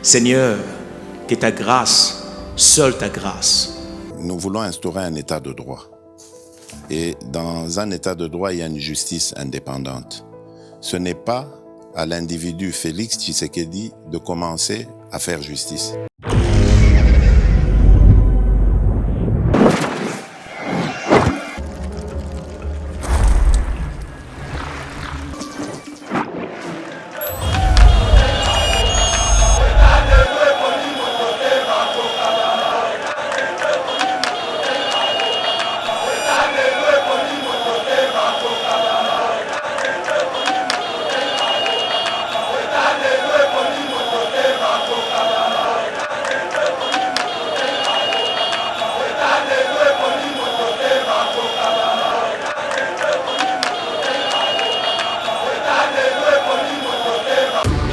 Seigneur, que ta grâce, seule ta grâce. Nous voulons instaurer un état de droit. Et dans un état de droit, il y a une justice indépendante. Ce n'est pas à l'individu Félix Tshisekedi de commencer à faire justice.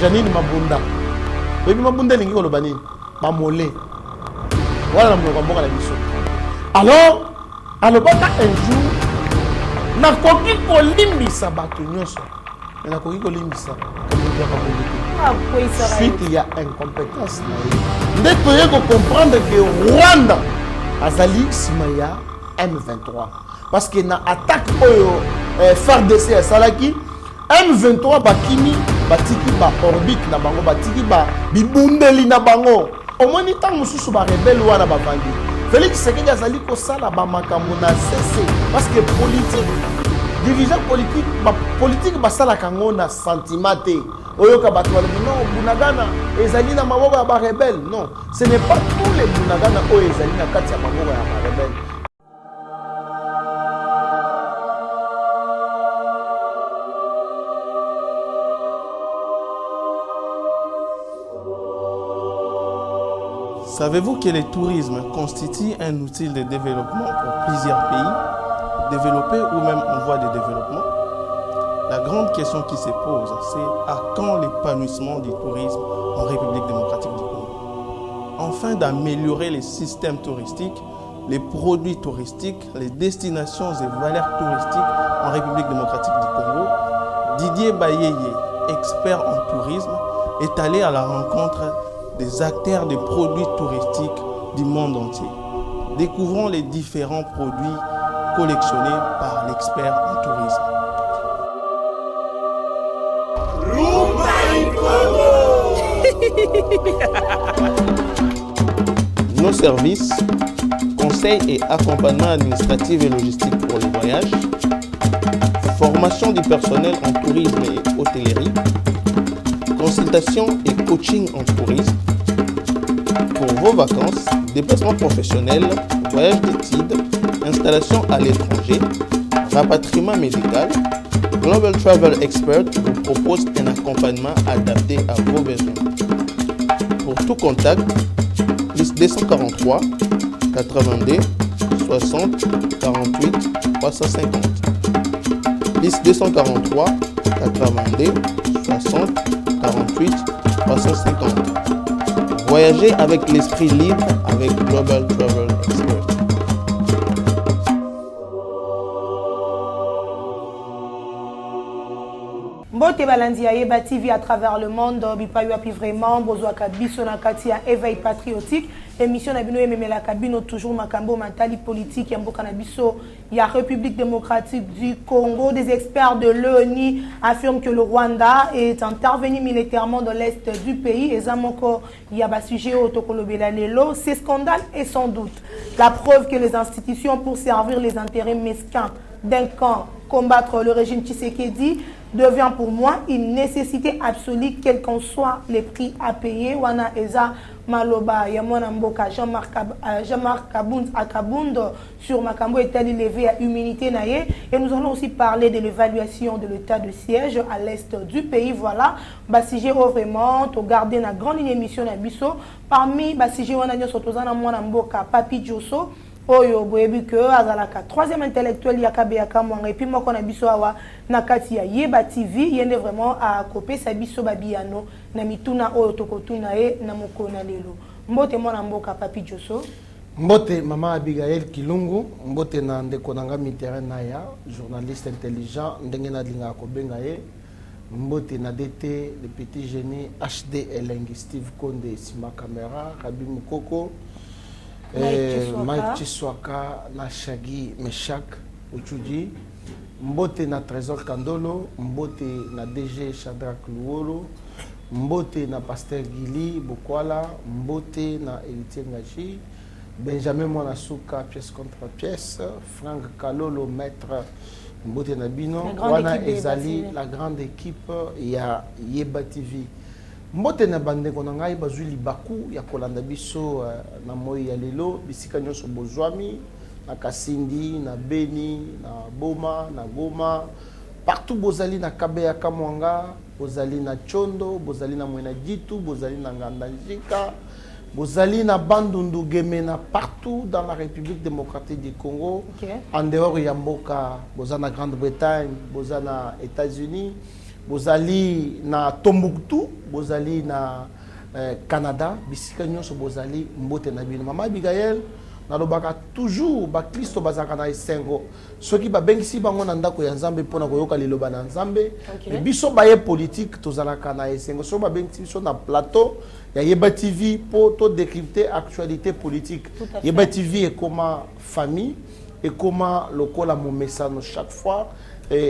Janine Mabunda. Baby Mabunda lingi ko lobani. Mamole. Voilà mon mboka la biso. Alors bata un jour na koki ko limbisa bato nyonso. Na koki ko limbisa. Suite il y a incompétence. Ndé toye ko comprendre que Rwanda azali simaya M23 parce que na attaque oyo FARDC salaki M23 bakini batiki ba orbite na bango batiki ba bibundeli na bango omoni tant mususu ba rebelle wana ba vandi Félix Tshisekedi azali ko sala ba makambo na cessé parce que politique division politique ba sala kango na sentiment te oyoka bato ba non bunagana ezali na maboko ya ba rebelle non ce n'est pas tous les bunagana oyo ezali na kati ya maboko ya ba rebelle. Savez-vous que le tourisme constitue un outil de développement pour plusieurs pays, développés ou même en voie de développement? La grande question qui se pose, c'est à quand l'épanouissement du tourisme en République démocratique du Congo? Afin d'améliorer les systèmes touristiques, les produits touristiques, les destinations et valeurs touristiques en République démocratique du Congo, Didier Bayeye, expert en tourisme, est allé à la rencontre des acteurs des produits touristiques du monde entier. Découvrons les différents produits collectionnés par l'expert en tourisme. Nos services, conseils et accompagnement administratif et logistique pour les voyages, formation du personnel en tourisme et hôtellerie, consultation et coaching en tourisme. Pour vos vacances, déplacements professionnels, voyages d'études, installation à l'étranger, rapatriement médical, Global Travel Expert vous propose un accompagnement adapté à vos besoins. Pour tout contact, plus 243 82 60 48 350. Plus 243 82 60 48 350. Voyager avec l'esprit libre avec Global Travel Expert. Mbote balandi ya Yeba TV à travers le monde, bipayo api vraiment, bozwa kabiso na kati ya éveil patriotique, émission na bino ememela kabino toujours makambo matali politique ya mboka na biso ya République démocratique du Congo. Des experts de l'ONU affirment que le Rwanda est intervenu militairement dans l'est du pays et zamoko ya ba sujet otokolobela lelo. Ces scandales est sans doute la preuve que les institutions pour servir les intérêts mesquins d'un camp combattre le régime Tshisekedi devient pour moi une nécessité absolue, quels qu'en soient les prix à payer. Wana Eza Maloba Yamona Mboka Jean-Marc Akabund sur Makambo est-elle levé à immunité naïe. Et nous allons aussi parler de l'évaluation de l'état de siège à l'est du pays. Voilà, Bassigé vraiment, to garder la grande émission na biso parmi Bassigé Wana Nyosotozana Mwana Mboka Papi Djosso. Oyo boyebi que azalaka troisième intellectuel yakabeyaka mwanga et puis moko na biso awa na kati ya Yeba TV yende vraiment a copier sa biso babiano na mituna oyo tokotuna e na mokona lelo. Mbote mwana mboka Papi Djosso. Mbote Maman Abigail Kilungu, mbote na ndeko nanga Mitterrand naya, journaliste intelligent, ndenge na linga ko benga ye. Mbote na DT, le petit génie HD Elengi, Steve Konde, Sima Camera, Rabi Mukoko, Mike Chiswaka, Nashagi Meshak, Uchudi, Mbote na Trésor Kandolo, Mbote na DG Shadrach Luolo, Mbote na Pasteur Gili Bokwala, Mbote na Héritier Ngachi, Benjamin Monasuka, pièce contre pièce, Frank Kalolo, maître Mbote Nabino, Wana Ezali, la grande équipe, il y a Yeba TV. Mbote na bande konangai bazuli baku ya kolanda biso na moi ya lelo bisika nyonso bozwami na Kasindi, na Beni, na Boma, na Goma, partout bozali na Kabeya Kamwanga, bozali na Chondo, bozali na Mwena Jitu, bozali na Ngandanjika, bozali na Bandundu Gemena, partout dans la République démocratique du Congo, en dehors ya mboka, bozali na Grande-Bretagne, bozali na États-Unis, bozali na Tombouctou, bozali na Canada, bisika nyonso bozali mbote na bino. Mama Abigail nalobaka toujours bakristo bazaka na esengo soki babengisi bango na ndako ya Nzambe mpona koyoka liloba na Nzambe biso baye politique tozalaka na esengo so babengisi biso na plateau ya Yeba TV pour to décrypter actualité politique. Yeba TV est comme famille et comment lokola mon message chaque fois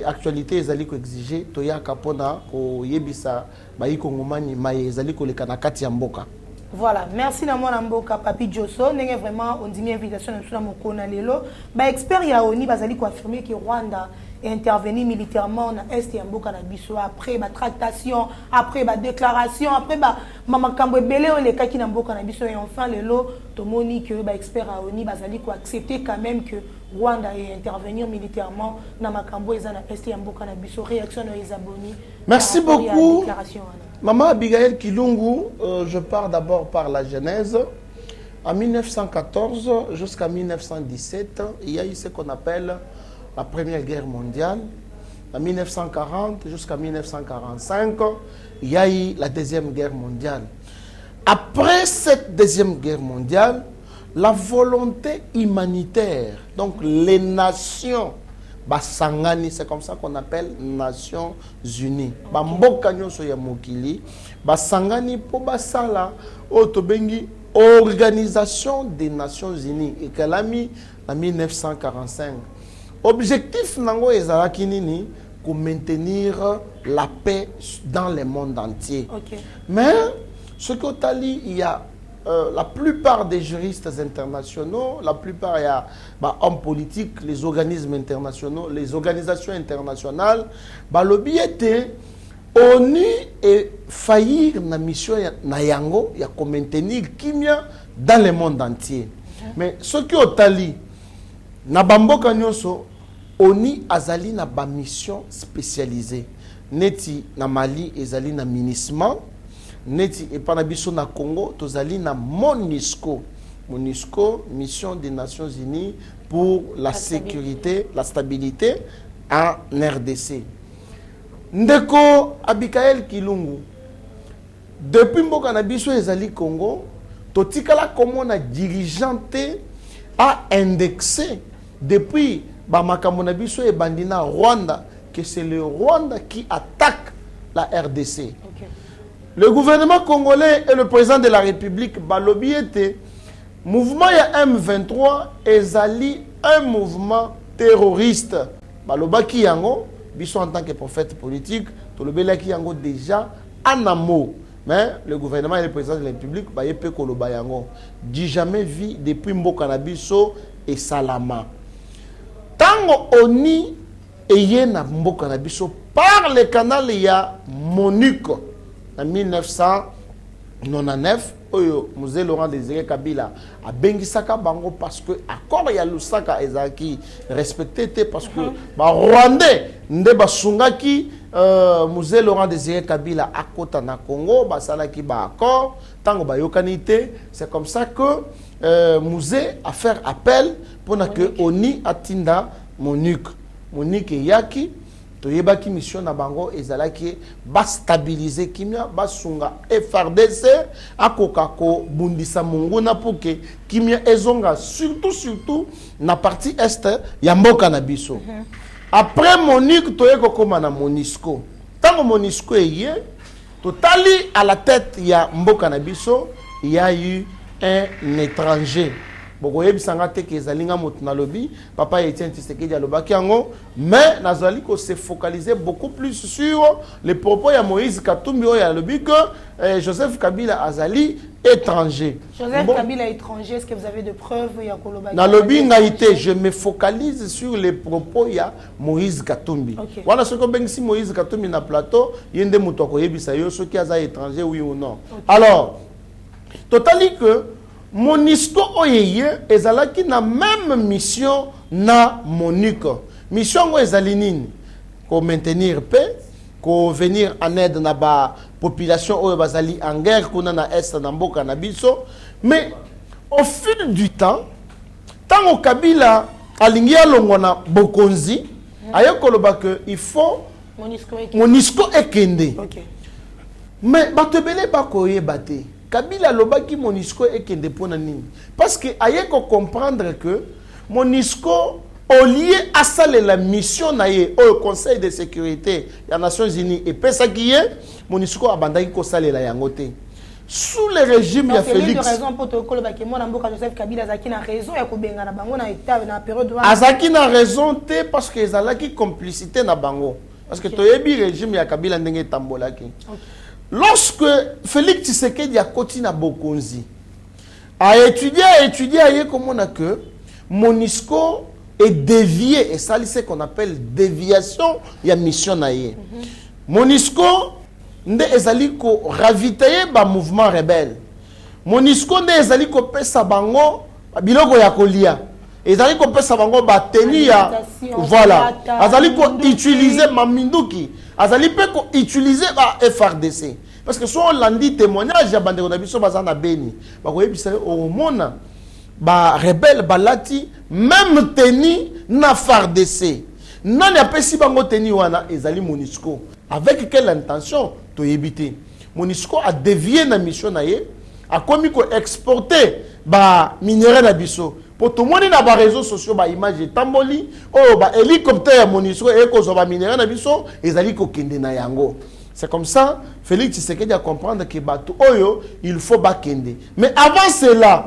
actualité ezali ko exiger toyaka pona ko yebisa bayi kongomani maye ezali ko leka na kati ya mboka. Voilà, merci na mwana mboka Papi Josso. N'est vraiment on dit invitation na mokona lelo. Ba expert ya oni bazali ko affirmer que Rwanda est intervenu militairement na est ya mboka na biso après ba tractation, après ba déclaration, après ba makambo ebele on le kaki na mboka na biso et enfin lelo tomoni que ba expert ya oni bazali ko accepter quand même que Rwanda est intervenir militairement na makambo eza na est ya mboka na biso. Réaction de les abonnés. Merci beaucoup. Maman Abigail Kilungu, je pars d'abord par la genèse. En 1914 jusqu'à 1917, il y a eu ce qu'on appelle la Première Guerre mondiale. En 1940 jusqu'à 1945, il y a eu la Deuxième Guerre mondiale. Après cette Deuxième Guerre mondiale, la volonté humanitaire, donc les nations, Basangani, c'est comme ça qu'on appelle Nations Unies. Bamboka nyonso ya mokili, Basangani po basala otobengi Organisation des Nations Unies et qu'elle a mis en 1945. Objectif nango ezalaki nini pour maintenir la paix dans le monde entier. Mais ce que Tali il y a la plupart des juristes internationaux, la plupart il y a hommes politiques, les organismes internationaux, les organisations internationales, le but était ONU et faillir na mission na yango ya ko maintenir kimia dans le monde entier. Mais ce qui au tali na bamboka nyonso ONU azali na ba mission spécialisée. Neti na Mali ezali na MINUSMA. Neti epana biso na Congo tozali na MONUSCO. MONUSCO, mission des Nations Unies pour la sécurité, la stabilité en RDC. Ndeko Abigail Kilungu, depuis mboka na biso ezali Congo, totikala comme na dirigeante a indexé depuis makambo na biso e bandina Rwanda que c'est le Rwanda qui attaque la RDC. Le gouvernement congolais et le président de la République balobi était mouvement ya M23 ezali un mouvement terroriste. Balobaki yango biso en tant que prophète politique, tolobelaki yango déjà en amont. Mais le gouvernement et le président de la République ba yepe koloba yango dit jamais vu depuis mboka na biso et salama. Tango oni eye na mboka na biso par le canal ya MONUC en 1999 oyo Mzee Laurent Désiré Kabila a bengisaka bango parce que accord ya Lusaka ezaki respecté parce que ba Rwandais nde basungaki Mzee Laurent Désiré Kabila akota na Congo basalaki ba accord tango ba yokanité. C'est comme ça que Mzee a fait appel pour que oni atinda MONUC yaki toyebaki mission na bango ezalaki ba stabiliser kimia basunga FRDC akoka ko bundisa munguna pour que kimia ezonga surtout na partie est ya mboka na biso. Après MONUC toyeko koma na MONUSCO. Tant MONUSCO est totali à la tête, il y a Mboka Nabiso, il y a eu un étranger. Boko yebisanga te ke zalinga motu na lobi, papa Etienne Tshisekedi alobaki yango, mais nazali ko se focaliser beaucoup plus sur les propos ya Moïse Katumbi oyo alobi que Joseph Kabila azali étranger. Joseph Kabila étranger, est-ce que vous avez de preuves ya kolobaki? Na lobi ngaité, je me focalise sur les propos ya Moïse Katumbi. Wana soko bengisi Moïse Katumbi na plateau, yende moto ko yebisa yo soki aza étranger oui ou non. Alors, totali que MONUSCO oyeye ezalaki na même mission na MONUC. Mission ezali nini? Ko maintenir paix, ko venir en aide na ba population oyo bazali en guerre kuna na est na mboka na biso. Mais au fil du temps, tant au Kabila alingi alongwa na bokonzi, ayekoloba que il faut MONUSCO ekende. Mais batebele bakoye bate. Kabila lobaki MONUSCO ekende pona nini? Parce que ayeko comprendre que MONUSCO au lieu à saler la mission naie au Conseil de sécurité des Nations Unies et pesa qui est MONUSCO abandaki ko saler la yangote. Sous le régime ya Félix. C'est raison pour te kolobaki mona mboka Joseph Kabila azaki na raison ya ko benga na bango na état na période wana. Azaki na raison te parce que ezalaki complicité na bango. Parce que toyebi régime ya Kabila ndenge tambolaki. Lorsque Félix Tshisekedi a continué à Bokonzi, a étudié, a comment on a que MONUSCO est dévié, et ça c'est ce qu'on appelle déviation, il y a mission naïe. MONUSCO nde ezaliko ravitailler ba mouvement rebelle. MONUSCO nde ezaliko pesa bango biloko ya kolia. Ezaliko pesa bango ba tenu ya voilà. Ezaliko utiliser maminduki. Azali pe ko utiliser ba FRDC parce que soit on l'a dit témoignage ya bande na biso bazana beni ba ko yebisa o mona ba rebelle balati même teni na FRDC nani apesi bango teni wana ezali MONUSCO avec quelle intention to yebite MONUSCO a dévié na mission na ye a commis ko exporter ba minerai na biso. Pour tout le monde na ba réseaux sociaux ba image tamboli oh ba hélicoptère ya MONUSCO e ko zo ba minera na biso ezali ko kende na yango. C'est comme ça Félix Tshisekedi a comprendre que bato oyo il faut ba kende. Mais avant cela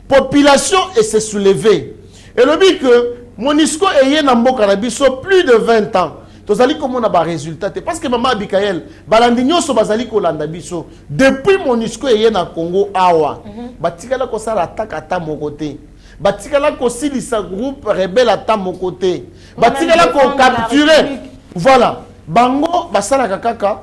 population et se soulever. Et le dit que MONUSCO eye na mboka na biso plus de 20 ans. Tozali komona ba résultat parce que maman Abikael balandi nyoso bazali ko landa biso depuis MONUSCO eye na Congo awa. Batikala ko sala attaque ata mokote. Batikala ko silisa groupe rebelle à mon côté. Batikala ko capturer. Voilà. Bango basala kaka.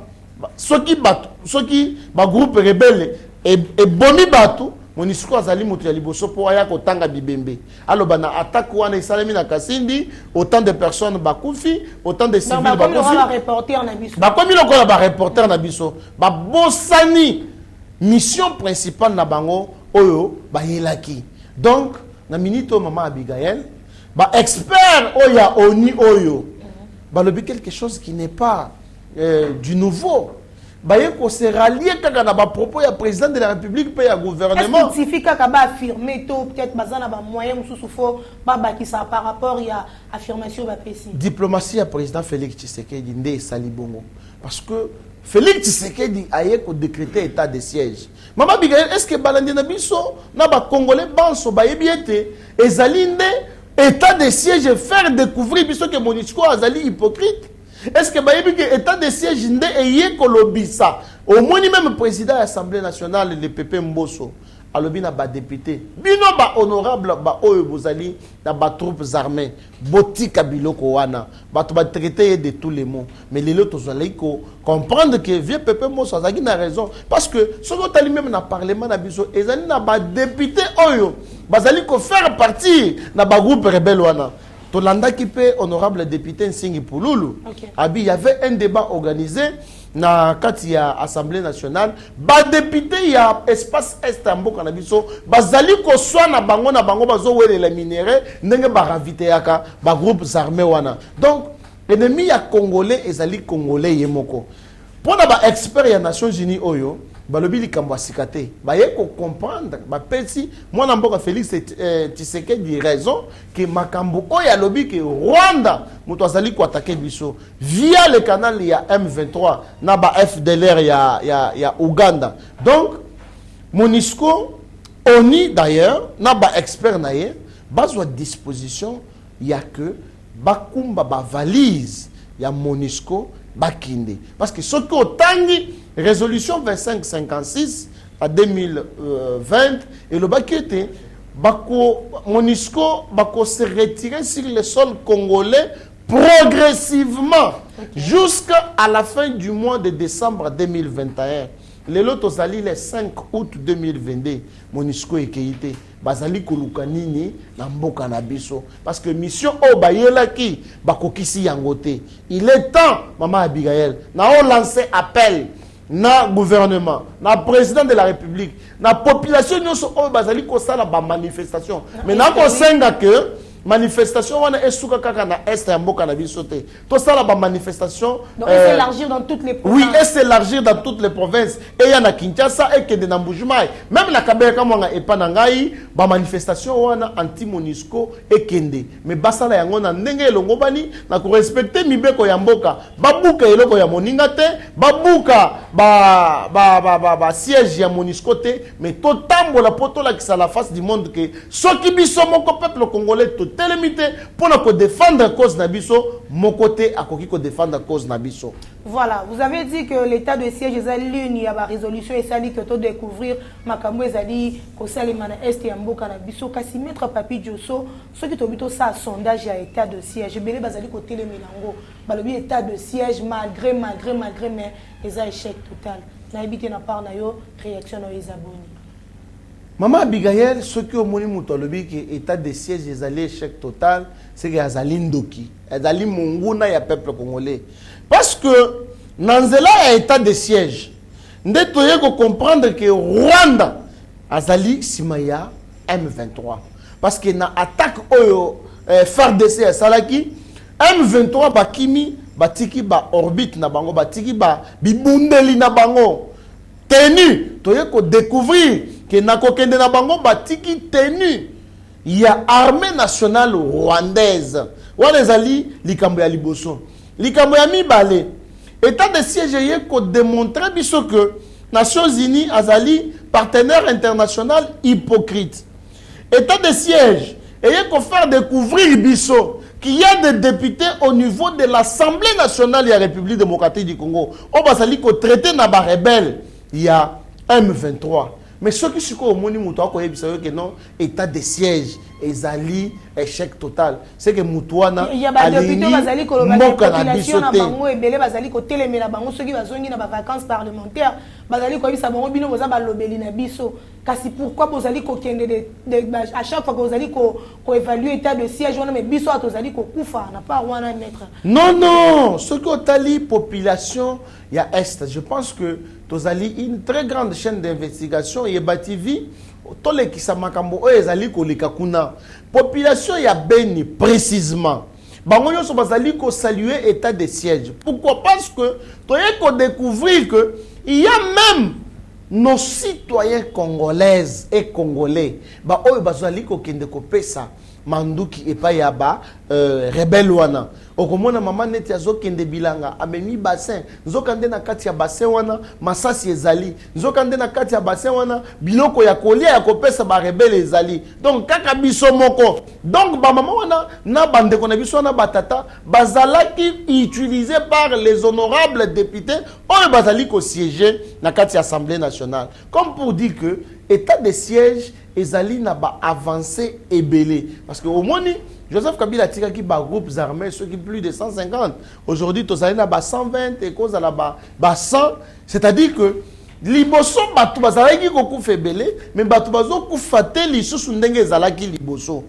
Soki ba groupe rebelle et bomi batu MONUSCO azali mutu ya liboso po aya ko tanga bibembe. Alors bana attaque wana isalemi na Kasindi, autant de personnes bakufi, autant de civils bakufi. Ba reporter na biso. Ba komi lokola ba reporter na biso. Ba bosani mission principale na bango oyo ba yelaki. Donc na minito maman Abigail, ba expert oya oni oyo, ba lobi quelque chose qui n'est pas du nouveau. Ba yeko se rallier kaka na ba propos ya président de la République pe ya gouvernement. Est-ce que signifie kaka ba affirmer to peut-être bazana ba moyen mususu fo ba bakisa par rapport ya affirmation ba précis. Diplomatie ya président Félix Tshisekedi nde sali bongo parce que Félix Tshisekedi a décrété état de siège. Maman Abigail, est-ce que balandi na biso na ba congolais banso ba yebiete ezali nde état de siège faire découvrir biso que MONUSCO azali hypocrite? Est-ce que bayebi que état de siège nde eye kolobisa au moins même président de l'Assemblée nationale le PP Mboso alobi na ba député bino ba honorable ba oyo bozali na ba troupes armées botika biloko wana bato ba traiter de tous les mots mais les autresozali ko comprendre que vieux PP Mboso azaki na raison parce que ce qu'on tali même na parlement na biso ezali na ba député oyo bazali ko faire partie na ba groupe rebelle wana. Tolanda qui peut honorable député Nsingi Pouloulou. Abi, il y avait un débat organisé na Katia Assemblée nationale. Ba député ya espace est ambo kanabiso. Bazali ko soit na bango bazo wele les minéraux ndenge ba ravite yaka ba groupes armés wana. Donc ennemi ya congolais ezali congolais yemoko. Pour na ba expert ya Nations Unies oyo balobi likambo asikate baye ko comprendre bapesi mwana mboka Félix Tshisekedi raison que makambo oyo alobi que Rwanda moto azali ko attaquer biso via le canal ya M23 na ba FDLR ya Uganda. Donc MONUSCO ONI d'ailleurs na ba expert na ye bazwa disposition ya que bakumba ba valise ya MONUSCO bakinde parce que ce que otangi résolution 2556 à 2020 et le bakete bako MONUSCO bako se retirer sur le sol congolais progressivement jusqu'à la fin du mois de décembre 2021. Le lot osali le 5 août 2022 MONUSCO ekeyite bazali koluka nini na mboka na biso parce que mission o bayelaki bakokisi yango te. Il est temps maman Abigail na o lancer appel na gouvernement na président de la République na population nyonso o bazali kosala ba manifestation mais na ko senga que manifestation wana esuka kaka na est ya mboka na biso te to sala ba manifestation donc s'élargir dans toutes les provinces. Oui, et s'élargir dans toutes les provinces et ya na Kinshasa et que de na Mbujimayi même la Kabeka mwanga epanangai ba manifestation wana anti MONUSCO et kende mais basala yango na ndenge elongo bani na ko respecter mibeko ya mboka babuka eloko ya moninga te babuka ba siège ya MONUSCO te mais to tambola poto la kisa la face du monde que soki biso moko peuple congolais télémité pour nous défendre la cause Nabiso, mon côté à qui défendre la cause Nabiso. Voilà, vous avez dit que l'état de siège est l'une, il y a une résolution et ça dit que tu découvrir Makambo et Zali, Kosalimana Est et Amboka Nabiso, Kassi Maître Papi Diosso, ceux qui t'ont ça sondage à état de siège. Belé Bazali côté les Mélango, Balobi état de siège malgré, mais les échec total. Naïbité n'a pas réaction aux abonnés. Maman Abigail, ce que moni mutolobi que état de siège les allés échec total, c'est que azali ndoki, azali munguna ya peuple congolais. Parce que nanzela ya état de siège, ndetoye ko comprendre que Rwanda azali simaya M23. Parce que na attaque oyo FARDC ya salaki M23 bakimi batiki ba orbite na bango batiki ba bibundeli na bango. Tenu, toye ko découvrir que nako kende na bango batiki tenu ya armée nationale rwandaise wana ezali likambo ya liboso likambo ya mibale état de siège ye ko démontrer biso que Nations Unies azali partenaire international hypocrite. État de siège ye ko faire découvrir biso qu'il y a des députés au niveau de l'Assemblée nationale de la République démocratique du Congo o bazali ko traiter na ba rebelle il y a M23. Mais ce qui se passe au monde, que non, état de siège, ezali échec total. C'est que Moutouana, il y a des députés qui population na bango ebele bazali ko telemela bango ceux qui bazongi na ba vacances parlementaires bazali ko bisa bango bino boza ba lobeli na biso. Kasi pourquoi bozali ko kende à chaque fois que bozali ko évaluer état de siège on mais biso atozali ko kufa na pas wana mettre. Non, ce que tali population il y a est, je pense que tozali une très grande chaîne d'investigation et bativi tole ki samakambo o ezali ko likakuna population ya Beni précisément bango nyonso bazali ko saluer état de siège. Pourquoi? Parce que toye ko découvrir que il y a même nos citoyens congolaises et congolais ba oyo bazali ko kende ko pesa manduki epa ya ba rebelle wana okomona mama neti azokende bilanga amemi bassin nzokande na kati ya bassin wana masasi ezali nzokande na kati ya bassin wana biloko ya kolia ya kopesa ba rebelle ezali donc kaka biso moko donc ba mama wana na bande kona biso wana batata bazalaki utilisé par les honorables députés oyo bazali ko siéger na kati ya Assemblée nationale comme pour dire que état de siège ezali na ba avancé ebelé parce que au moni Joseph Kabila tika ki ba groupes armés ceux qui plus de 150 aujourd'hui tozali na ba 120 et cause à la ba 100 c'est-à-dire que liboso batu bazalaki ko kufa ebelé mais batu bazo kufa te lisusu ndenge ezalaki liboso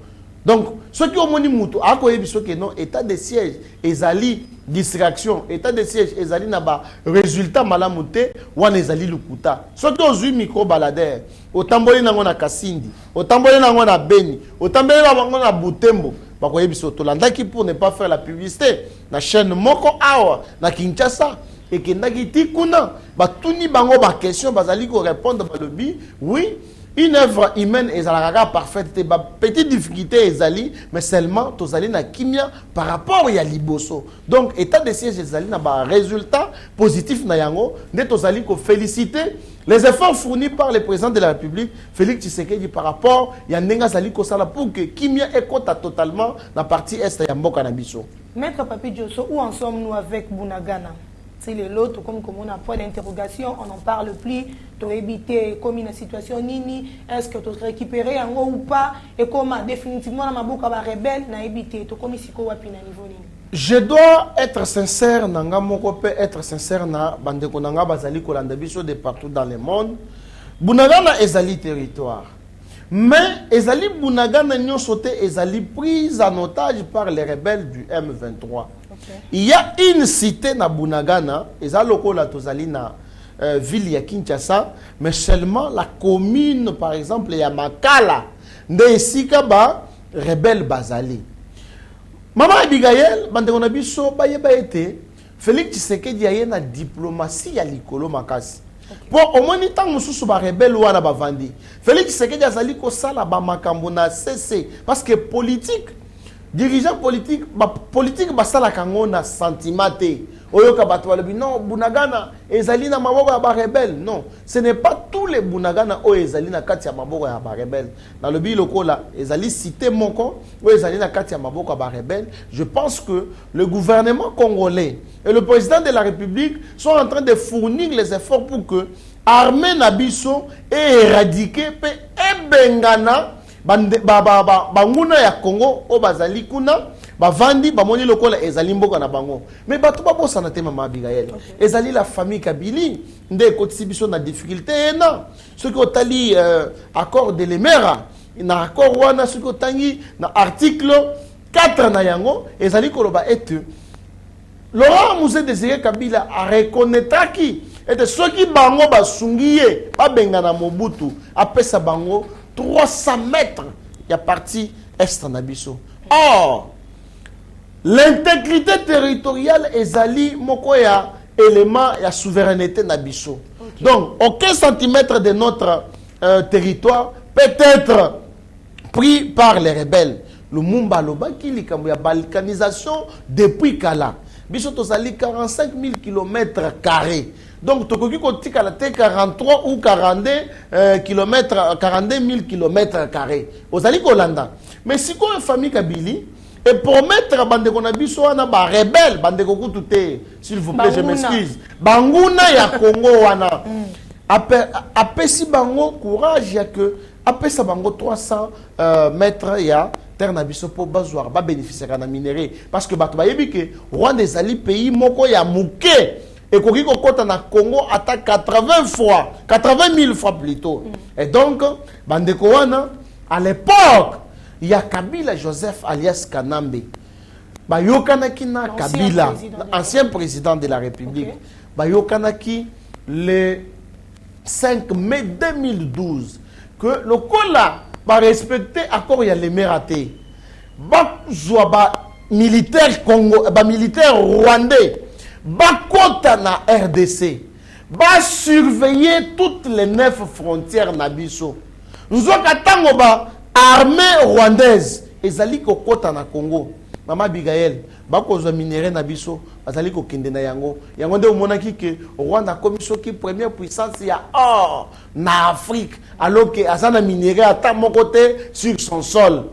donc ce qui au moni mutu akoyebiso ke non état de siège ezali distraction état de siège ezali na ba résultat malamu te wana ezali lukuta soki ozwi micro baladere otamboli nango na Kasindi otamboli nango na Beni otamboli nango na Butembo bakoyebiso tolandaki pour ne pas faire la publicité na chaîne moko awa na Kinshasa et que ndaki kuna ba tuni bango ba question bazali ko répondre ba lobby oui. Une œuvre humaine est la parfaite. Petite difficulté ezali, mais seulement tozali na kimia par rapport à liboso. Donc état de siège ezali na ba résultat positif na yango. Ne tozali ko féliciter les efforts fournis par le président de la République Félix Tshisekedi par rapport ya ndenga zali ko sala pour que kimia écota totalement la partie est ya mboka na biso. Maître Papi Diosso, où en sommes-nous avec Bunagana? C'est l'autre, comme on a point d'interrogation, on n'en parle plus, tu as évité comme une situation nini, est-ce que tu as récupéré en haut ou pas, et comment définitivement dans ma boucle à rebelle, tu as évité, tu as commis si quoi niveau nini. Je dois être sincère, nanga moko pe être sincère na bandeko nanga bazali kolanda biso de partout dans le monde. Bunagana ezali territoire. Mais ezali Bunagana nyonso te ezali prise en otage par les rebelles du M23. Il y a une cité na Bunagana, ezaloko la tozali na ville ya Kinshasa, mais seulement la commune par exemple ya Makala nde esika ba rebelle bazali. Maman Abigail, bandeko na biso bayeba ete Félix Tshisekedi aye na diplomatie ya likolo makasi. Pour au moins temps mususu ba rebelle wana bavandi. Félix Tshisekedi azali ko sala ba makambo na CC parce que politique dirigeant politique basala kango na sentimenté. Oyoka bato balobi non Bunagana ezali na maboko ya ba rebelle. Non, ce n'est pas tous les Bunagana o ezali na kati ya maboko ya ba rebelle. Na lobi lokola ezali cité moko o ezali na kati ya maboko ya ba rebelle. Je pense que le gouvernement congolais et le président de la République sont en train de fournir les efforts pour que armée nabiso et éradiquer pe ebengana banguna ya Congo o bazali kuna bavandi bamoni lokola ezali mboka na bango mais bato babosana te mama Abigail ezali la famille Kabili nde kotisi biso na difficulté na ceux qui otali accord de l'Emera na accord wana ceux qui otangi na article 4 na yango ezali koloba ete Laurent Moussé Désiré Kabila a reconnaîtra qui ete ceux qui bango basungiye babengana Mobutu apesa bango 300 mètres, il y a parti est en abisso. Or, l'intégrité territoriale est ali mokoya élément ya souveraineté nabisso. Okay. Donc, aucun centimètre de notre territoire peut être pris par les rebelles. Le Mumba Loba qui y a balkanisation depuis Kala. Biso tozali 45 000 km². Donc, tu as 43 ou 42 000 km². Aux Ali Kolanda. Mais si tu as une famille Kabili, et promettre bande konabiso wana ba rebelle bande kokutute, s'il vous plaît, je m'excuse. Banguna ya Congo wana. Apesi bango courage ya que apesa bango 300 mètres ya terre na biso po bazwar ba bénéficier na minerai parce que bato ba yebi que Rwanda ezali pays moko ya muke. Et qu'on kota na Congo attaque 80 000 fois plutôt. Et donc, bandeko wana, à l'époque, il y a Kabila Joseph alias Kanambe. Bayokanaki na Kabila, ancien président de la République. Okay. Bayokanaki le 5 mai 2012 que le Kola va respecter accord ya les meraté. Ba militaire Congo, ba militaire rwandais. Bakota na RDC, ba surveiller toutes les 9 frontières nabiso. Nous avons ba armée rwandaise ezali ko kota na Congo. Mama Abigail, bakozwa minéraux nabiso, bazali ko kende na yango. Yango nde omonaki que Rwanda komiso ki première puissance ya or na Afrique alors que azana minéraux ata moko te sur son sol.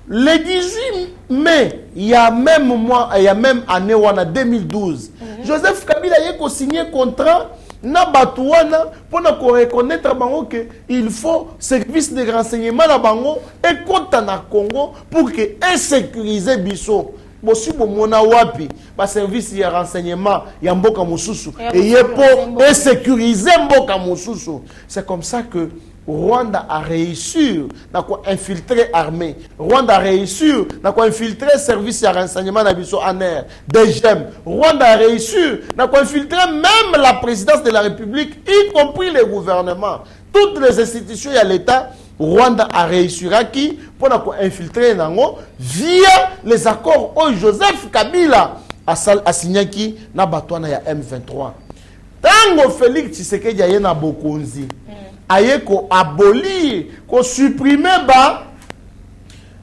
Le 18 mai, il y a même année en 2012, Joseph Kabila a signé un contrat na Batouana pour reconnaître que il faut service de renseignement na bango et compte na Congo pour que sécuriser biso. Bosi bomona wapi ba service de renseignement ya mboka mususu et pour sécuriser mboka mususu. C'est comme ça que Rwanda a réussi à infiltrer l'armée. Rwanda a réussi à infiltrer le service de renseignement en air, des GEM. Rwanda a réussi à infiltrer même la présidence de la République, y compris le gouvernement. Toutes les institutions et l'État, Rwanda a réussi pour infiltrer via les accords où Joseph Kabila asignaki na batwana ya M23. Tango Félix Tshisekedi aye na bokonzi, aye ko abolir, ko supprimer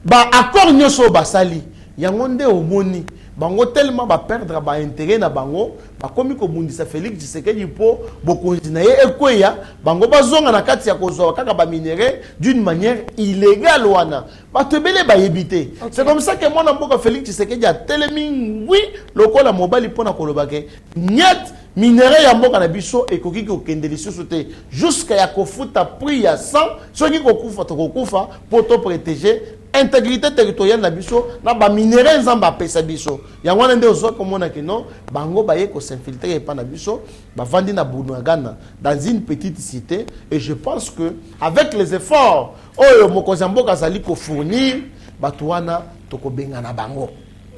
ba accord nyoso basali. Yango nde omoni bango tellement ba perdre ba intérêt na bango, ba komi ko bundisa Félix Tshisekedi po bokonzi na ye ekweya, bango bazonga na kati ya kozwa kaka ba minéraux d'une manière illégale wana. Ba tebele ba yebité. C'est comme ça que mon mboka Félix Tshisekedi a telemi oui lokola mobali pona kolobake. Nyet minéraux ya mboka na biso ekoki ko kende lisusu te jusqu'à ya kofuta prix ya 100 soki kokufa to kokufa pour te protéger intégrité territoriale na biso na ba minéraux nzamba pesa biso yango nde ozo komona ke non bango baye ko s'infiltrer pa na biso ba vandi na Bunagana dans une petite cité et je pense que avec les efforts oyo mokonzi mboka zali ko fournir batuana to ko benga na bango.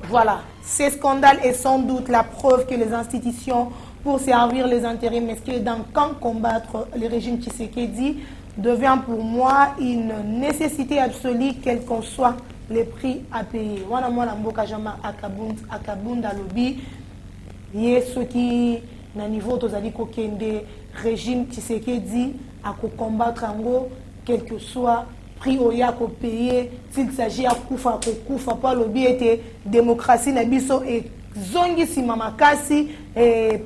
Voilà, ces scandales est sans doute la preuve que les institutions pour servir les intérêts mesquins dans quand combattre le régime Tshisekedi devient pour moi une nécessité absolue, quel qu'en soit les prix à payer. Wana mwana mboka jama akabunda lobby ye soki na niveau tozali kokende régime Tshisekedi à combattre ango quel que soit prix oya ko payer s'il s'agit à kufa ko kufa pas lobby était démocratie na biso et zongi sima makasi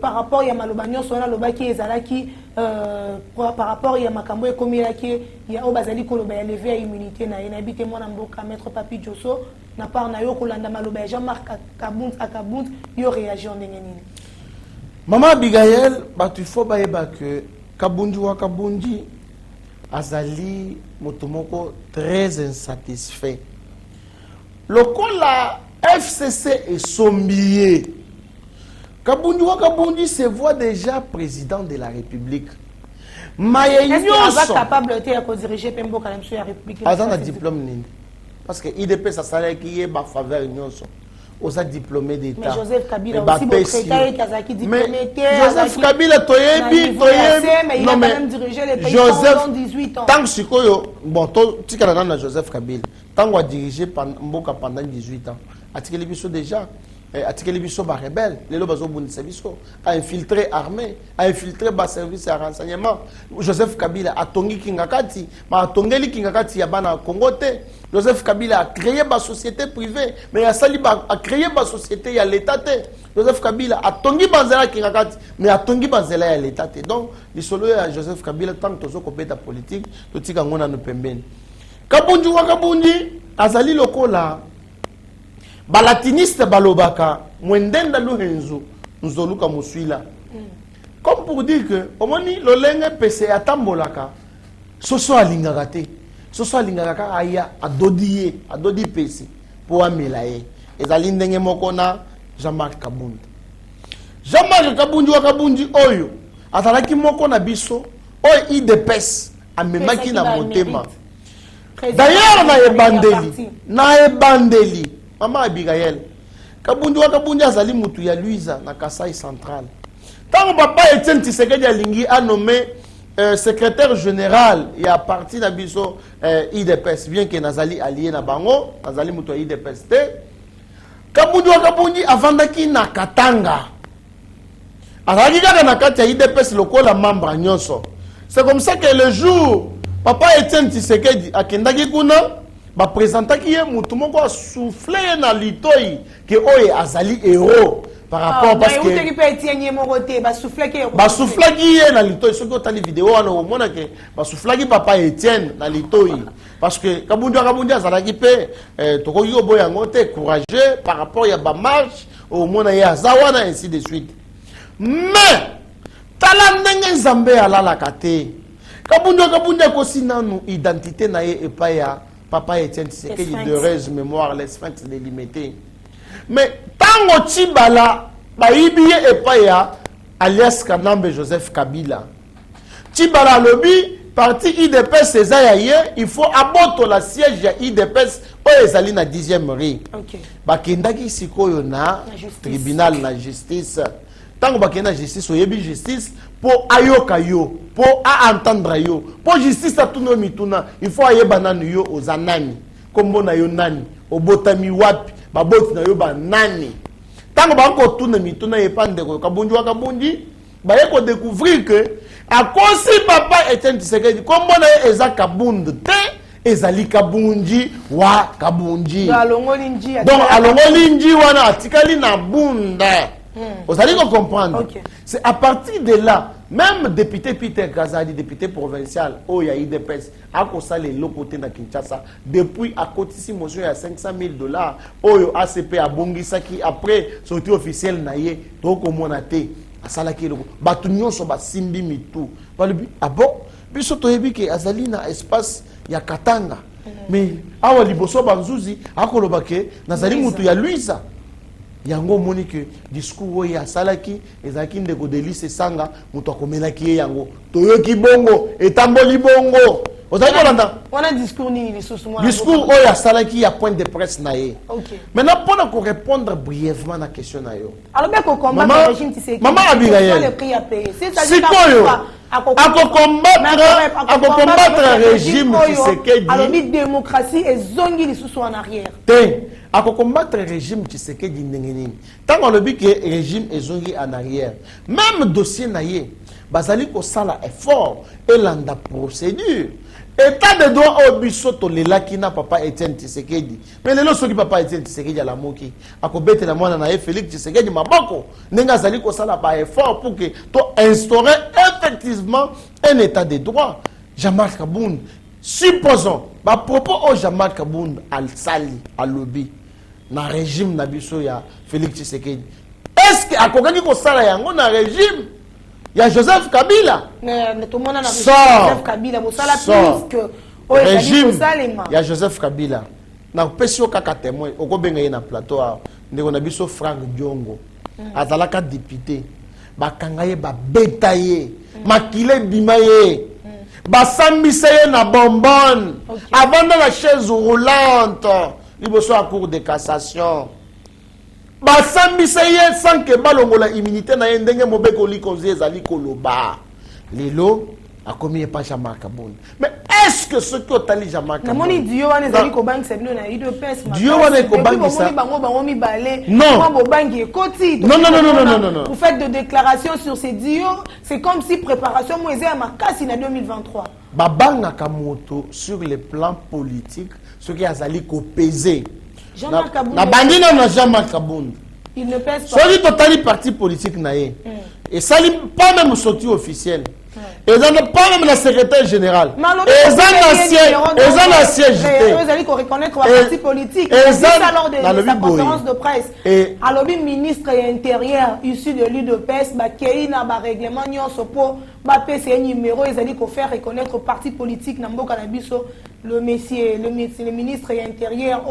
par rapport ya malobanyo sona lobaki ezalaki par rapport ya makambo ekomelaki ya obazali koloba ya lever ya immunité na ye na bité mwana mboka maître Papi Diosso na part na yo kolanda maloba ya Jean-Marc Akabunt yo réagir ndenge nini. Maman Abigail batu faut bayeba que Kabundi wa Kabundi azali motomoko très insatisfait. Lokola FCC est sommier. Kabundi wa Kabundi se voit déjà président de la République. Est-ce qu'il est capable de diriger Pembo quand même sur la République? Attends, un diplôme nini. Parce que IDP ça salaire qui est ba faveur nyonso. Osa diplômé d'état. Mais Joseph Kabila aussi beau traité Kazaki diplômé. Joseph Kabila toyebi. Mais il a quand même dirigé les pays pendant 18 ans. Tant que sikoyo bon to tikana na Joseph Kabila. Tant qu'on a dirigé Mboka pendant 18 ans. Atikeli biso déjà atikeli biso ba rebelle lelo bazo bundisa biso a infiltré armée a infiltré ba service ya renseignement. Joseph Kabila a tongi kingakati ma tongeli kingakati ya bana Congo te. Joseph Kabila a créé ba société privée mais a sali a créé ba société ya l'état te. Joseph Kabila a tongi banzela kingakati mais a tongi banzela ya l'état te. Donc li solo ya Joseph Kabila tant que tozo kopeta politique to tika ngona no pembeni. Kabundi wa Kabundi azali lokola balatiniste balobaka mwendenda luhenzu nzoluka muswila. Comme pour dire que omoni lolenge pese atambolaka soso alingaka te. Soso alingaka aya adodi pese po amela ye. Ezali ndenge moko na Jean-Marc Kabundi. Jean-Marc Kabundi wa Kabundi oyo atalaki moko na biso oyo IDPS amemaki na motema. D'ailleurs na ebandeli Maman Abigail Kabundi wa Kabundi azali mutu ya Luiza na Kasai Central. Tant papa Etienne Tshisekedi alingi a nommé secrétaire général ya parti na biso IDPS bien que nazali allié na bango nazali mutu ya IDPS te. Kabundi wa Kabundi avandaki na Katanga. Azali kaka na kati ya IDPS lokola membre nyonso. C'est comme ça que le jour papa Etienne Tshisekedi akendaki kuna ba présentaki ye mutu moko a soufflé na litoi que oye azali héros par rapport parce que ba soufflaki ye na litoi soki otali vidéo wana omona ke ba soufflaki papa Etienne na litoi parce que Kabundi azalaki pe tokoki oboya yango te courageux par rapport ya ba marche omona ye azawana ainsi de suite mais tala ndenge Nzambe alalaka te. Kabundi akosi nanu identité na ye epa ya papa Etienne Tshisekedi de heureuse mémoire les sphinx délimité. Mais tango Tibala bayibi ye epa ya alias Kanambe Joseph Kabila. Tibala lobi parti IDPS ezaya ye il faut aboto la siège ya IDPS oyo ezali na 10e rue. Okay. Bakendaki sikoyo na tribunal na justice. Tango bakenda justice oyebi justice pour ayoka yo pour a entendre yo pour justice atuno mituna il faut ayeba nanu yo ozanani kombo na yo nani obotami wapi baboti na yo ba nani Tant que tout ne m'y tourne pas de Kabundi, il faut découvrir que à cause de papa Etienne Tshisekedi, comme on a Eza Kabundi, Ezali Kabundi, wa Kabundi. Donc Alongolinji wana atikali na bunda. Vous allez comprendre. Okay. C'est à partir de là, même député Peter Kazadi, député provincial, oh, il y a IDPS, à cause les locotés dans Kinshasa, depuis à côté si monsieur à $500,000, oh, ACP à Bongisaki, après, sortie officielle, naïe, donc au monaté, à Salaki, Batunyon, so Simbi Mitou. Ah bon? Puis surtout, il y a Azalina espace, il y a Katanga. Mais, awa liboso banzuzi, akolobake, Nazali Moutou, il y a Luisa. Yango moni que discours ya salaki ezaki ndeko delice sanga muto akomelaki yango toyoki bongo etamboli bongo ozali kolanda wana discours ni lisusu mwana discours oya salaki ya point de presse na ye. OK. Maintenant pour répondre brièvement na question na yo. Alors bien qu'on combattre le régime Tshisekedi. Maman Abigail. Le prix à payer. C'est ça si koyo à combattre le régime Tshisekedi. Alors la démocratie est zongi lisusu en arrière. À combattre le régime Tshisekedi ndengeni. Tant qu'on le dit que le régime est zongi en arrière. Même dossier naïe, bazali ko sala effort et landa procédure. État de droit au bisoto le lakina papa Etienne Tshisekedi. Mais le loso qui papa Etienne Tshisekedi à la moki. A ko bete la mwana na Félix Tshisekedi maboko. Nenga zali ko sala ba effort pour que to instaurer effectivement un état de droit. Jean-Marc Kabound. Supposons, à propos au Jean-Marc Kabound al sali al lobby na régime na biso ya Félix Tshisekedi. Est-ce que à kokaki ko sala yango na régime ya Joseph Kabila? Mais tout le monde a Joseph Kabila bo sala plus que au régime ya Joseph Kabila. Na pesio kaka témoin oko benga na plateau ndeko na biso Frank Diongo. Azalaka député. Bakanga ye ba betaye, makile bimaye. Basambiseye na bonbonne. Okay. Avant de la chaise roulante. Liboso à cour de cassation. Basambiseye sans que balongola immunité na yendenge mobeko likonzi ezali koloba. Lelo a commis pas Jean-Marc Kabound. Mais est-ce que ce que tali Jean-Marc Kabound? Namoni Dieu wana ezali ko bangi sabino na ido pes ma. Dieu wana ko bangi ça. Bango mi balé. Non. Bo bangi ekoti. Non. Vous faites de déclarations sur ces dieux, c'est comme si préparation moïse à makasi na 2023. Babanga kamoto sur le plan politique, ce qui a zali ko peser. Jean-Marc Kabound. Na bandina na Jean-Marc Kabound. Il ne pèse pas. Soit totali parti politique naé. Et ça pas même sortie officielle. Et ça n'est pas même la secrétaire générale. Et ça n'a siège. Vous allez reconnaître la parti politique. Et ça lors de sa conférence de presse. Alors le ministre intérieur issu de l'UDPS, qui a un règlement pour un numéro, ils allaient faire reconnaître parti politique dans Boka-Nabiso, le ministre intérieur,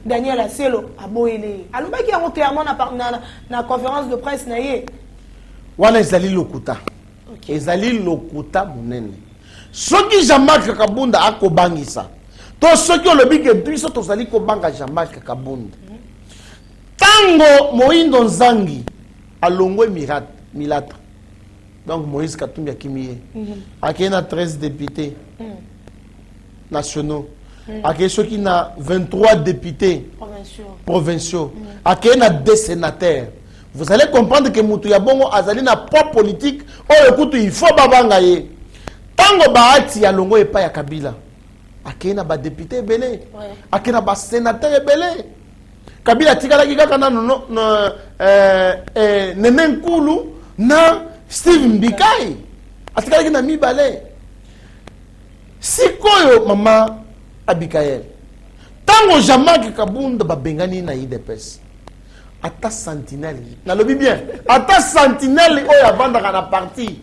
Daniel Asselo, à Boélé. Alors qui a clairement dans la conférence de presse. Wana ezali lokuta. Ezali lokuta munene. Soki Jean-Marc Kabound akobangisa. To soki olobi ke biso tozali kobanga Jean-Marc Kabound. Tango Moïndo Nzangi alongwe Milata. Donc Moïse Katumbi akimiye. Akena 13 députés nationaux. Akena soki na 23 députés provinciaux. Akena 2 sénateurs. Vous allez comprendre que Moutou Yabongo azali na poids politique. Oh, écoute, il faut babanga ye. Tango baati ya longo epa ya Kabila. Akena ba député belé. Akena ba sénateur belé. Kabila tikala kika na Nene Nkulu na Steve Mbikai. Atikala na mibale. Sikoyo mama Abikael. Tango Jean-Marc Kabound ba bengani na IDPS. Ata sentinelle na lobi bien ata sentinelle oyo avandaka na parti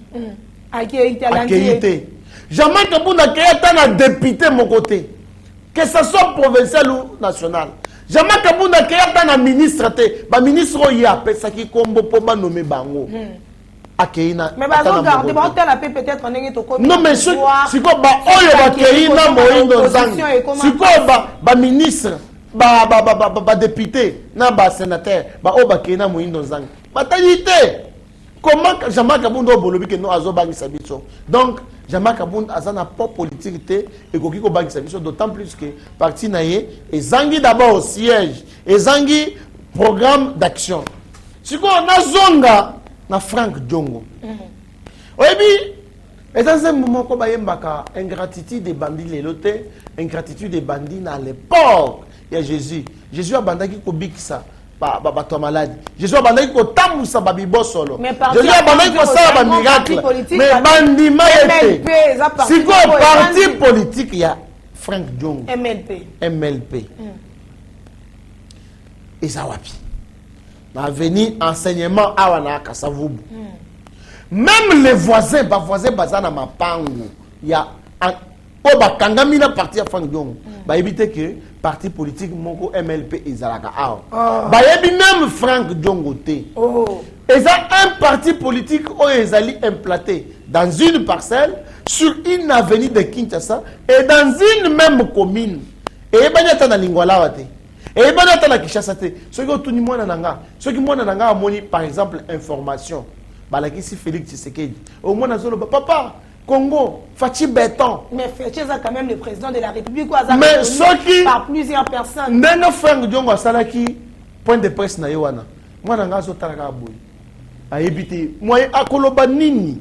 akeyite Jean-Marc Kabound akeyata na député mon côté que ce soit provincial ou national. Jean-Marc Kabound akeyata na ministre te ba ministre oyo apesaki kombo po ba nommer bango akeina mais bazo garder ba hôtel appel peut-être ndenge to ko non mais siko ba oyo bakeina Moïndo Nzangi siko ba ministre ba député na ba sénateur ba obakena Moïndo Nzangi batalité comment Jean-Marc Kabound obolobi que non azobangisa biso. Donc Jean-Marc Kabound azana pas politique té et koki ko bangisa biso, d'autant plus que parti naie et zangi d'abord au siège et zangi programme d'action. sikoyo nazonga na Frank Diongo oyebi eza nzembo moko bayembaka ingratitude des bandits lelo te, ingratitude des bandits na l'époque ya Jésus abandaki kobikisa bato ya maladi, Jésus abandaki kotambusa babibosolo, Jésus abandaki kosala bamiracle, mais bandima ete sikoyo parti politique ya Frank Diongo MLP eza wapi na avenir enseignement awa na Kasavubu. Même les voisins baza na mapango ya o bakangami na parti ya Frank Diongo bayebite que parti politique moko MLP ezalaka awa bayebi même Frank Diongo te eza un parti politique o ezali implanté dans une parcelle sur une avenue de Kinshasa et dans une même commune et banyata na lingwala te et banyata na Kinshasa te soki otuni mwana nanga soki mwana nanga amoni par exemple information balakisi Félix Tshisekedi au moins nazoloba papa Congo Fachi béton mais Fachi est quand même le président de la République mais soki par plusieurs personnes neno Frank Diongo asalaki point de presse na yowana mwana nga azotalaka boy ayebite moi akoloba nini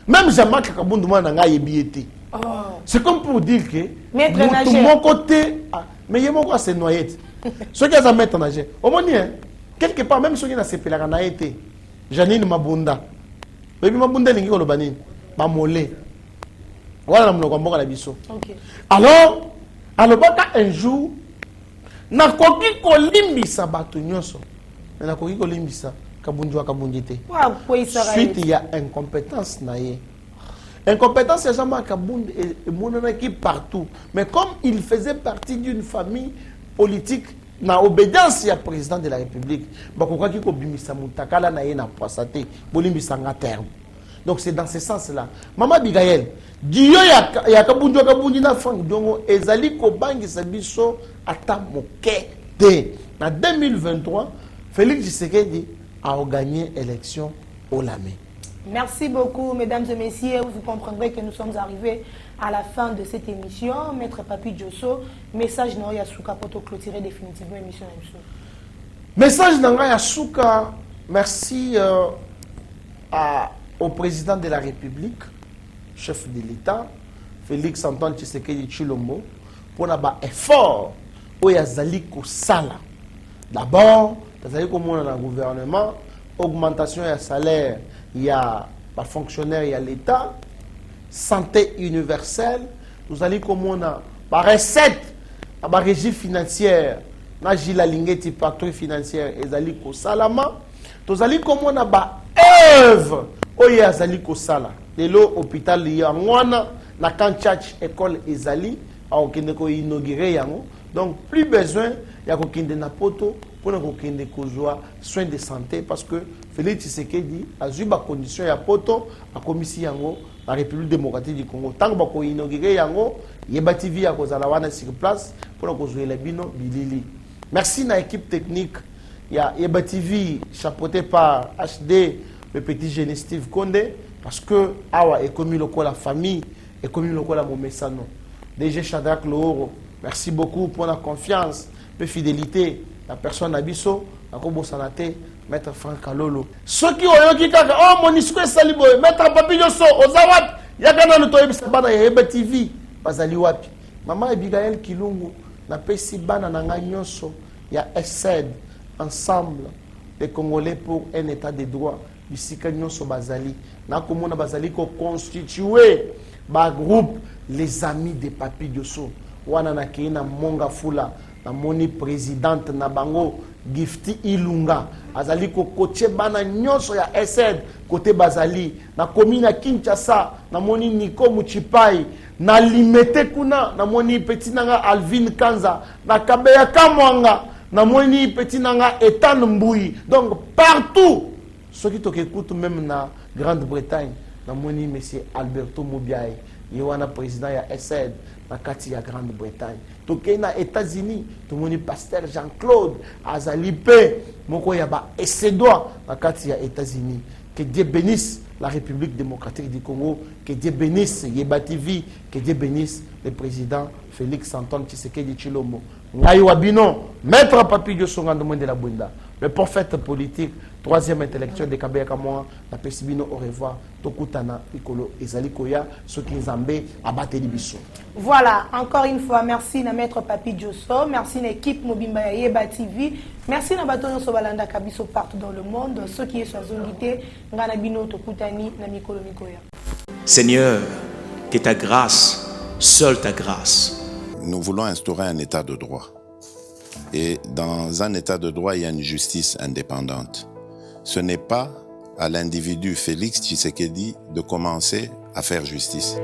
même Jean-Marc Kabundu mwana nga ayebite c'est comme pour dire que tout mon côté mais yemoko se noyer ceux qui ont mettre nager au moins quelque part même ceux qui na sepelaka na été Janine Mabunda. Baby Mabunda lingi ko lobani ba molé. Wala na mnoko mboka na biso. OK. Alors alobaka un jour na koki ko limbisa bato nyonso. Na koki ko limbisa kabundu akabundite. Wa ko isara. Suite il y a incompétence na ye. Incompétence c'est jamais kabundu et monana qui partout. Mais comme il faisait partie d'une famille politique na obédience ya président de la République bakoka ko bimisa mutakala na ye na poisate bolimbisa nga terme. Donc c'est dans ce sens là Maman Abigail diyo ya kabundi na Frank Diongo ezali ko bangisa biso ata moke te na 2023 Félix Tshisekedi a gagné élection au Lamé. Merci beaucoup, mesdames et messieurs. Vous comprendrez que nous sommes arrivés à la fin de cette émission. Maître Papi Diosso, message Nanga Yasuka pour clôturer définitivement l'émission. Message Nanga Yasuka, merci au président de la République, chef de l'État, Félix Antoine Tshisekedi Tshilombo, pour avoir effort au Yazaliko Sala. D'abord, Yazaliko Mona dans le gouvernement, augmentation de salaire. Il y a les fonctionnaires, il y a l'État, santé universelle, nous allons comme on a la recette, la régie financière, la lingeti patrouille financière, et zali ko salama, nous allons comme on a la œuvre, oye azali ko sala, de l'eau hôpital il y a mwana, na kanchach école ezali, a okende ko inauguré yango, donc plus besoin ya ko kende na poto pour na ko kende ko joa soins de santé parce que Félix Tshisekedi a eu des conditions ya poto a commissi yango la République démocratique du Congo tant ba ko inauguré yango yeba TV ya ko zala wana sur place pour na ko jouer les bino bilili. Merci na équipe technique ya yeba TV chapeauté par HD le petit génie Steve Condé parce que awa est commis le la famille et commis le la momesano DG Shadrack Lohoro. Merci beaucoup pour la confiance, la fidélité, la personne Abisso, la Kobo Sanate, Maître Franck Kalolo. Ceux qui ont dit oh, mon isque salibo, Maître Papi Diosso, Ozawat, Yakana no Toyebi Sabana, Yebe TV, Bazali Wapi. Maman Abigail Kilungu, na Pesi Bana Nanga Nyonso, ya SED, ensemble, les Congolais pour un état de droit, Bisika Nyonso Bazali, na Komona Bazali ko constitué, ba groupe, les amis de Papi Diosso. Wana na keina monga fula na moni présidente na bango Gifty Ilunga azali ko koche bana nyonso ya SED côté bazali na commune Kinshasa na moni Niko Muchipai na limete kuna na moni petit nanga Alvin Kanza na Kabeya Kamwanga na moni petit nanga Etan Mbui donc partout ceux qui t'écoutent même na Grande-Bretagne na moni monsieur Alberto Mobiaye Yowana président ya SED na kati ya Grande-Bretagne. Toke na États-Unis, tout le pasteur Jean-Claude Azalipe, moko ya ba Essédois na kati ya États-Unis. Que Dieu bénisse la République démocratique du Congo, que Dieu bénisse Yeba TV, que Dieu bénisse le président Félix Antoine Tshisekedi Tshilombo. Ngai wabino, maître Papi Diosso ngando de la Bunda, le prophète politique, troisième intellectuel de Kabeyaka moi na pesibino au revoir tokutana ikolo ezali koya soki nzambe abateli biso. Voilà, encore une fois, merci à Maître Papi Diosso, merci à l'équipe Mobimba ya Yeba TV, merci à Batono Sobalanda Kabiso partout dans le monde, ceux qui sont invités, Ngana Bino Tokutani, na Mikolo Mikoya. Seigneur, que ta grâce, seule ta grâce. Nous voulons instaurer un état de droit. Et dans un état de droit, il y a une justice indépendante. Ce n'est pas à l'individu Félix Tshisekedi de commencer à faire justice.